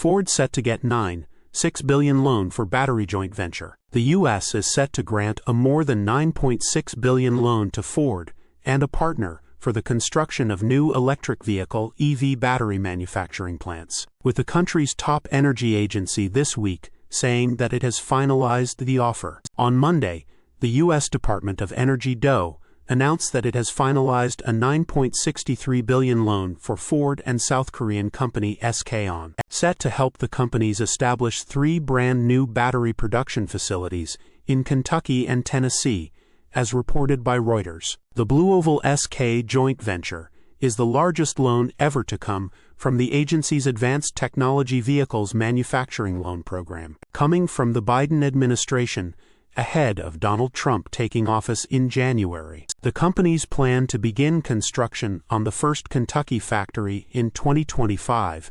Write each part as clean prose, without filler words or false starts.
Ford set to get $9.6 billion loan for battery joint venture. The U.S. is set to grant a more than $9.6 billion loan to Ford and a partner for the construction of new electric vehicle (EV) battery manufacturing plants, with the country's top energy agency this week saying that it has finalized the offer. On Monday, the U.S. Department of Energy (DOE) announced that it has finalized a $9.63 billion loan for Ford and South Korean company SK On, set to help the companies establish 3 brand new battery production facilities in Kentucky and Tennessee, as reported by Reuters. The BlueOval SK joint venture is the largest loan ever to come from the agency's Advanced Technology Vehicles Manufacturing Loan Program, coming from the Biden administration ahead of Donald Trump taking office in January. The companies plan to begin construction on the first Kentucky factory in 2025,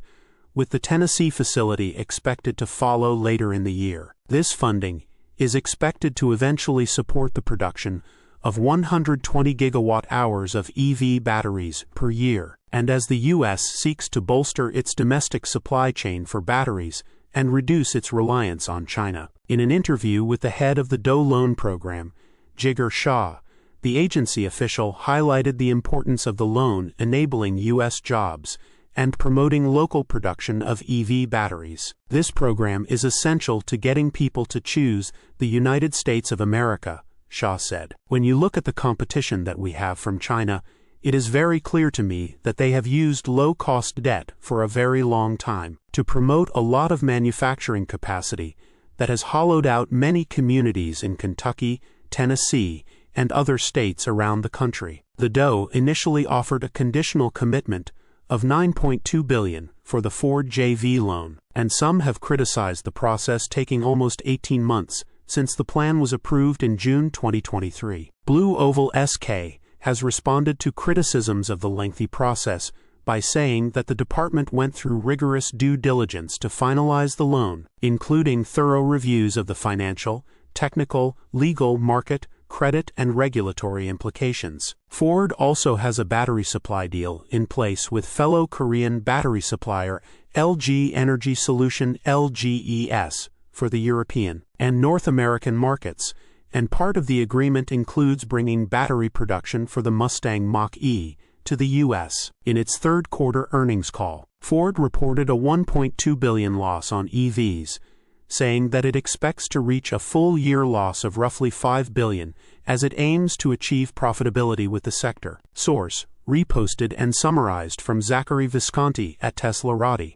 with the Tennessee facility expected to follow later in the year. This funding is expected to eventually support the production of 120 gigawatt-hours of EV batteries per year, and as the U.S. seeks to bolster its domestic supply chain for batteries and reduce its reliance on China. In an interview with the head of the DOE loan program, Jigar Shah, the agency official highlighted the importance of the loan enabling U.S. jobs and promoting local production of EV batteries. This program is essential to getting people to choose the United States of America, Shah said. When you look at the competition that we have from China, it is very clear to me that they have used low-cost debt for a very long time to promote a lot of manufacturing capacity that has hollowed out many communities in Kentucky, Tennessee, and other states around the country. The DOE initially offered a conditional commitment of $9.2 billion for the Ford JV loan, and some have criticized the process taking almost 18 months since the plan was approved in June 2023. BlueOval SK has responded to criticisms of the lengthy process by saying that the department went through rigorous due diligence to finalize the loan, including thorough reviews of the financial, technical, legal, market, credit, and regulatory implications. Ford also has a battery supply deal in place with fellow Korean battery supplier LG Energy Solution (LGES) for the European and North American markets, and part of the agreement includes bringing battery production for the Mustang Mach-E to the U.S. In its third quarter earnings call, Ford reported a $1.2 billion loss on EVs, saying that it expects to reach a full-year loss of roughly $5 billion as it aims to achieve profitability with the sector. Source: reposted and summarized from Zachary Visconti at teslarati.